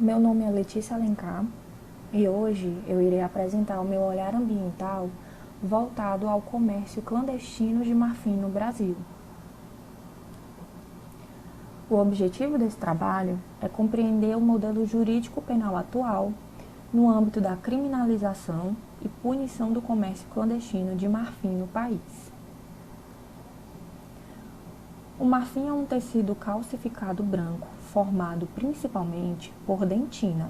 Meu nome é Letícia Alencar e hoje eu irei apresentar o meu olhar ambiental voltado ao comércio clandestino de marfim no Brasil. O objetivo desse trabalho é compreender o modelo jurídico penal atual no âmbito da criminalização e punição do comércio clandestino de marfim no país. O marfim é um tecido calcificado branco formado principalmente por dentina,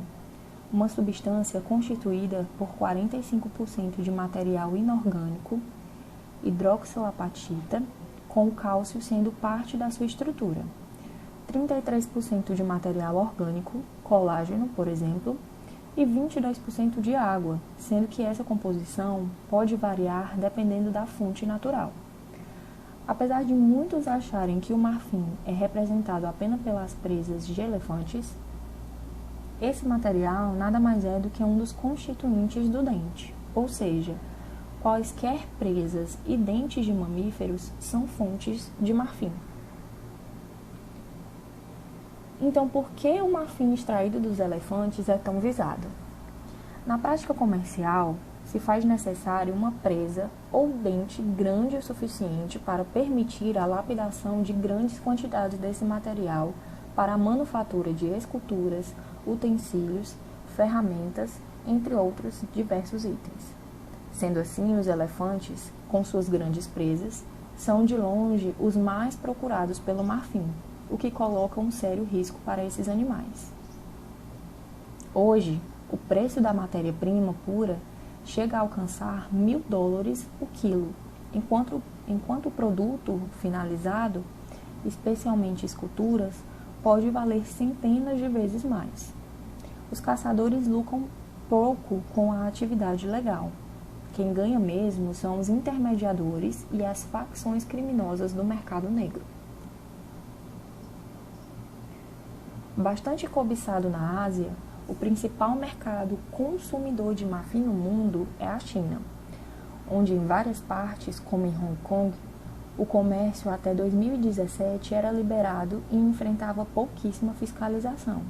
uma substância constituída por 45% de material inorgânico, hidroxiapatita, com o cálcio sendo parte da sua estrutura, 33% de material orgânico, colágeno, por exemplo, e 22% de água, sendo que essa composição pode variar dependendo da fonte natural. Apesar de muitos acharem que o marfim é representado apenas pelas presas de elefantes, esse material nada mais é do que um dos constituintes do dente, ou seja, quaisquer presas e dentes de mamíferos são fontes de marfim. Então, por que o marfim extraído dos elefantes é tão visado? Na prática comercial, se faz necessário uma presa ou dente grande o suficiente para permitir a lapidação de grandes quantidades desse material para a manufatura de esculturas, utensílios, ferramentas, entre outros diversos itens. Sendo assim, os elefantes, com suas grandes presas, são de longe os mais procurados pelo marfim, o que coloca um sério risco para esses animais. Hoje, o preço da matéria-prima pura chega a alcançar $1.000 o quilo, enquanto o produto finalizado, especialmente esculturas, pode valer centenas de vezes mais. Os caçadores lucram pouco com a atividade legal. Quem ganha mesmo são os intermediadores e as facções criminosas do mercado negro. Bastante cobiçado na Ásia, o principal mercado consumidor de marfim no mundo é a China, onde em várias partes, como em Hong Kong, o comércio até 2017 era liberado e enfrentava pouquíssima fiscalização.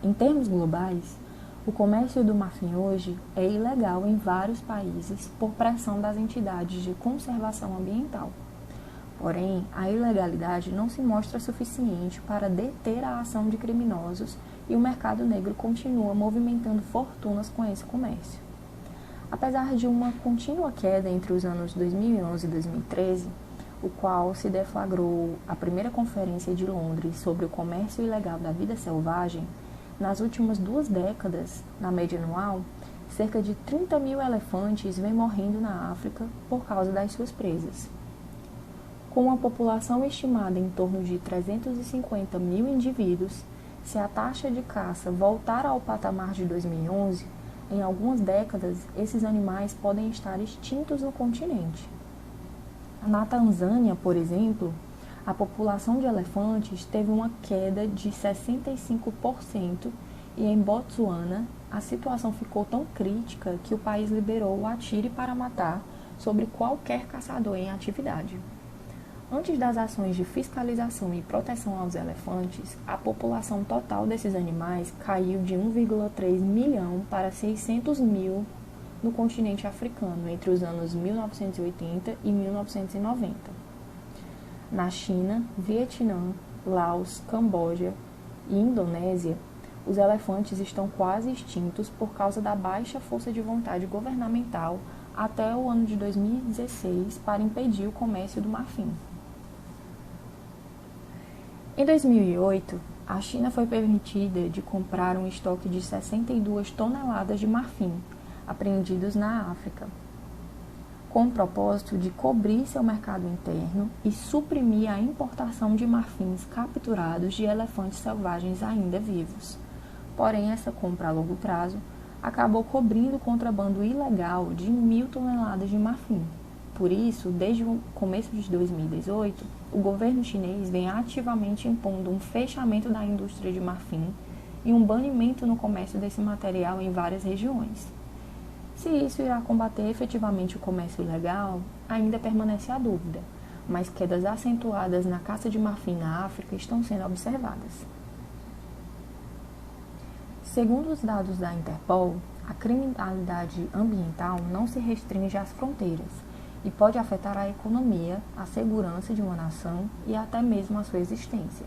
Em termos globais, o comércio do marfim hoje é ilegal em vários países por pressão das entidades de conservação ambiental. Porém, a ilegalidade não se mostra suficiente para deter a ação de criminosos e o mercado negro continua movimentando fortunas com esse comércio. Apesar de uma contínua queda entre os anos 2011 e 2013, o qual se deflagrou a primeira conferência de Londres sobre o comércio ilegal da vida selvagem, nas últimas 2 décadas, na média anual, cerca de 30 mil elefantes vêm morrendo na África por causa das suas presas. Com uma população estimada em torno de 350 mil indivíduos, se a taxa de caça voltar ao patamar de 2011, em algumas décadas, esses animais podem estar extintos no continente. Na Tanzânia, por exemplo, a população de elefantes teve uma queda de 65% e em Botsuana, a situação ficou tão crítica que o país liberou o atire para matar sobre qualquer caçador em atividade. Antes das ações de fiscalização e proteção aos elefantes, a população total desses animais caiu de 1,3 milhão para 600 mil no continente africano entre os anos 1980 e 1990. Na China, Vietnã, Laos, Camboja e Indonésia, os elefantes estão quase extintos por causa da baixa força de vontade governamental até o ano de 2016 para impedir o comércio do marfim. Em 2008, a China foi permitida de comprar um estoque de 62 toneladas de marfim, apreendidos na África, com o propósito de cobrir seu mercado interno e suprimir a importação de marfins capturados de elefantes selvagens ainda vivos. Porém, essa compra a longo prazo acabou cobrindo o contrabando ilegal de 1.000 toneladas de marfim. Por isso, desde o começo de 2018, o governo chinês vem ativamente impondo um fechamento da indústria de marfim e um banimento no comércio desse material em várias regiões. Se isso irá combater efetivamente o comércio ilegal, ainda permanece a dúvida, mas quedas acentuadas na caça de marfim na África estão sendo observadas. Segundo os dados da Interpol, a criminalidade ambiental não se restringe às fronteiras e pode afetar a economia, a segurança de uma nação e até mesmo a sua existência.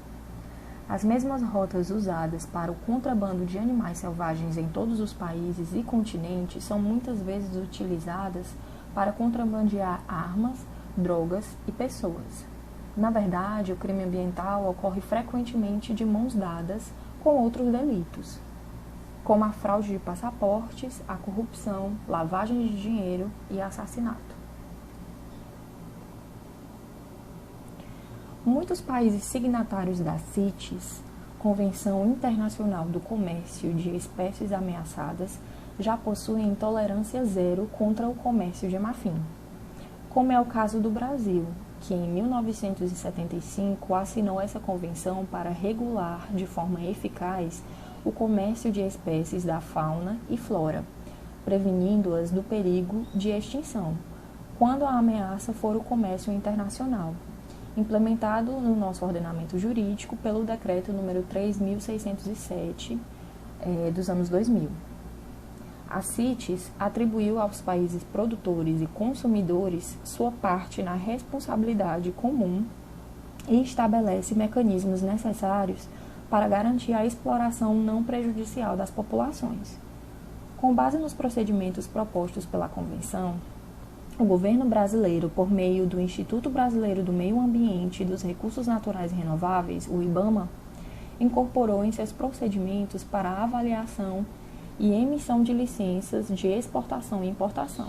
As mesmas rotas usadas para o contrabando de animais selvagens em todos os países e continentes são muitas vezes utilizadas para contrabandear armas, drogas e pessoas. Na verdade, o crime ambiental ocorre frequentemente de mãos dadas com outros delitos, como a fraude de passaportes, a corrupção, lavagem de dinheiro e assassinato. Muitos países signatários da CITES, Convenção Internacional do Comércio de Espécies Ameaçadas, já possuem tolerância zero contra o comércio de marfim, como é o caso do Brasil, que em 1975 assinou essa convenção para regular de forma eficaz o comércio de espécies da fauna e flora, prevenindo-as do perigo de extinção, quando a ameaça for o comércio internacional, implementado no nosso ordenamento jurídico pelo Decreto número 3.607 dos anos 2000. A CITES atribuiu aos países produtores e consumidores sua parte na responsabilidade comum e estabelece mecanismos necessários para garantir a exploração não prejudicial das populações. Com base nos procedimentos propostos pela Convenção, o governo brasileiro, por meio do Instituto Brasileiro do Meio Ambiente e dos Recursos Naturais Renováveis, o IBAMA, incorporou em seus procedimentos para a avaliação e emissão de licenças de exportação e importação.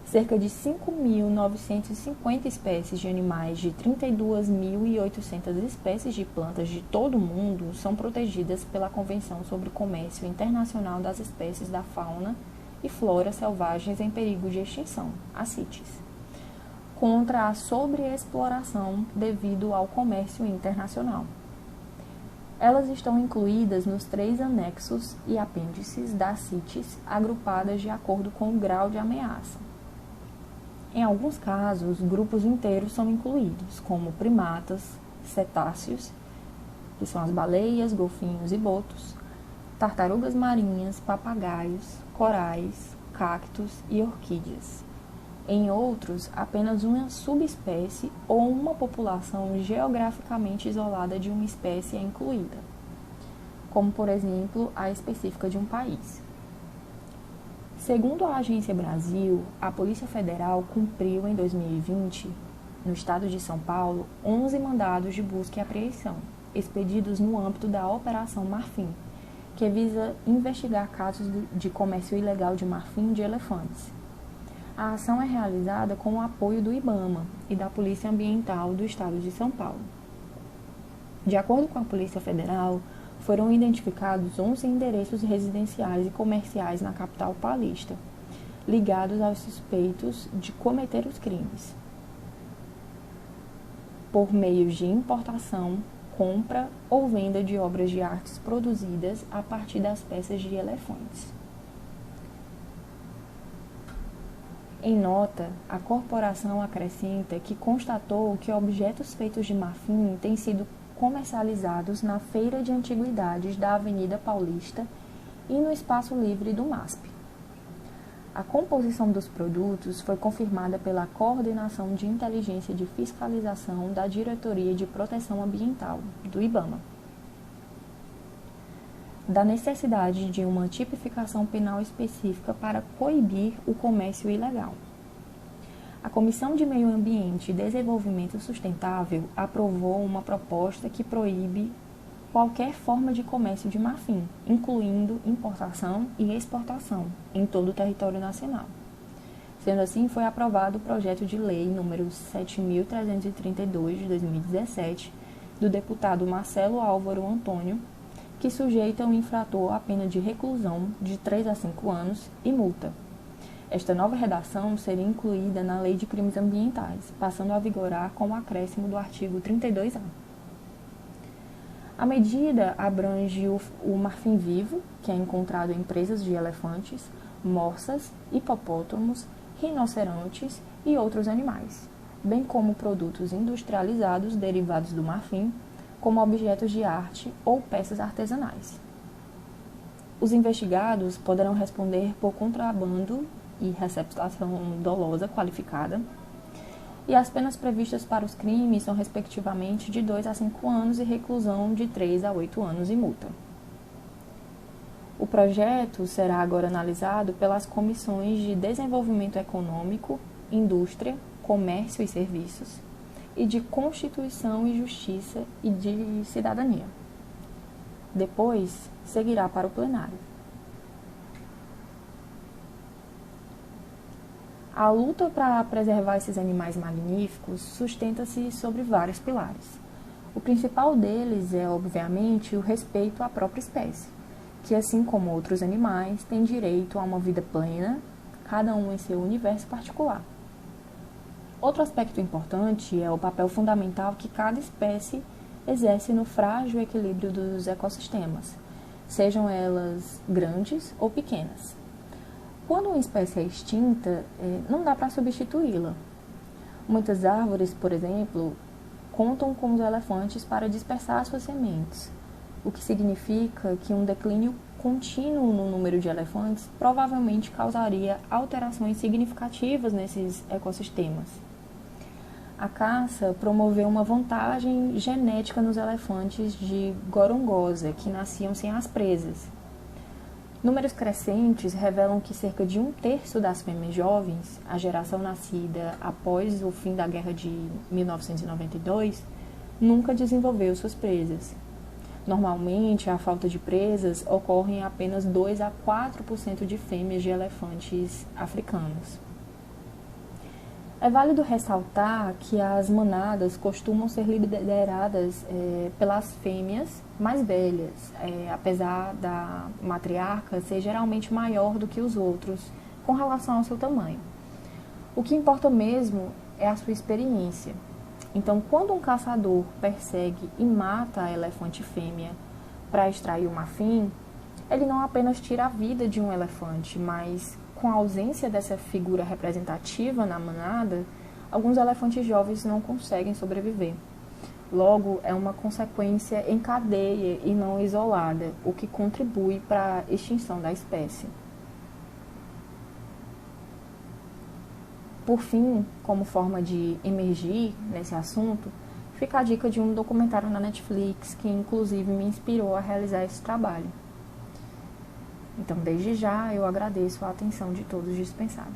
Cerca de 5.950 espécies de animais de 32.800 espécies de plantas de todo o mundo são protegidas pela Convenção sobre o Comércio Internacional das Espécies da Fauna e Flora Selvagens em Perigo de Extinção, a CITES, contra a sobreexploração devido ao comércio internacional. Elas estão incluídas nos 3 anexos e apêndices da CITES, agrupadas de acordo com o grau de ameaça. Em alguns casos, grupos inteiros são incluídos, como primatas, cetáceos, que são as baleias, golfinhos e botos, tartarugas marinhas, papagaios, corais, cactos e orquídeas. Em outros, apenas uma subespécie ou uma população geograficamente isolada de uma espécie é incluída, como, por exemplo, a específica de um país. Segundo a Agência Brasil, a Polícia Federal cumpriu em 2020, no estado de São Paulo, 11 mandados de busca e apreensão, expedidos no âmbito da Operação Marfim, que visa investigar casos de comércio ilegal de marfim de elefantes. A ação é realizada com o apoio do IBAMA e da Polícia Ambiental do Estado de São Paulo. De acordo com a Polícia Federal, foram identificados 11 endereços residenciais e comerciais na capital paulista, ligados aos suspeitos de cometer os crimes, por meio de importação, compra ou venda de obras de artes produzidas a partir das peças de elefantes. Em nota, a corporação acrescenta que constatou que objetos feitos de marfim têm sido comercializados na Feira de Antiguidades da Avenida Paulista e no Espaço Livre do MASP. A composição dos produtos foi confirmada pela Coordenação de Inteligência de Fiscalização da Diretoria de Proteção Ambiental, do IBAMA. Da necessidade de uma tipificação penal específica para coibir o comércio ilegal. A Comissão de Meio Ambiente e Desenvolvimento Sustentável aprovou uma proposta que proíbe qualquer forma de comércio de marfim, incluindo importação e exportação, em todo o território nacional. Sendo assim, foi aprovado o projeto de lei número 7.332 de 2017, do deputado Marcelo Álvaro Antônio, que sujeita o infrator à pena de reclusão de 3 a 5 anos e multa. Esta nova redação seria incluída na Lei de Crimes Ambientais, passando a vigorar com o acréscimo do artigo 32A. A medida abrange o marfim vivo, que é encontrado em presas de elefantes, morsas, hipopótamos, rinocerontes e outros animais, bem como produtos industrializados derivados do marfim, como objetos de arte ou peças artesanais. Os investigados poderão responder por contrabando e receptação dolosa qualificada. E as penas previstas para os crimes são, respectivamente, de 2 a 5 anos e reclusão de 3 a 8 anos e multa. O projeto será agora analisado pelas comissões de Desenvolvimento Econômico, Indústria, Comércio e Serviços, e de Constituição e Justiça e de Cidadania. Depois, seguirá para o plenário. A luta para preservar esses animais magníficos sustenta-se sobre vários pilares. O principal deles é, obviamente, o respeito à própria espécie, que, assim como outros animais, tem direito a uma vida plena, cada um em seu universo particular. Outro aspecto importante é o papel fundamental que cada espécie exerce no frágil equilíbrio dos ecossistemas, sejam elas grandes ou pequenas. Quando uma espécie é extinta, não dá para substituí-la. Muitas árvores, por exemplo, contam com os elefantes para dispersar suas sementes, o que significa que um declínio contínuo no número de elefantes provavelmente causaria alterações significativas nesses ecossistemas. A caça promoveu uma vantagem genética nos elefantes de Gorongosa, que nasciam sem as presas. Números crescentes revelam que cerca de 1/3 das fêmeas jovens, a geração nascida após o fim da Guerra de 1992, nunca desenvolveu suas presas. Normalmente, a falta de presas ocorre em apenas 2 a 4% de fêmeas de elefantes africanos. É válido ressaltar que as manadas costumam ser lideradas pelas fêmeas mais velhas, apesar da matriarca ser geralmente maior do que os outros com relação ao seu tamanho. O que importa mesmo é a sua experiência. Então, quando um caçador persegue e mata a elefante fêmea para extrair o marfim, ele não apenas tira a vida de um elefante, mas com a ausência dessa figura representativa na manada, alguns elefantes jovens não conseguem sobreviver. Logo, é uma consequência em cadeia e não isolada, o que contribui para a extinção da espécie. Por fim, como forma de emergir nesse assunto, fica a dica de um documentário na Netflix que inclusive me inspirou a realizar esse trabalho. Então, desde já, eu agradeço a atenção de todos dispensada.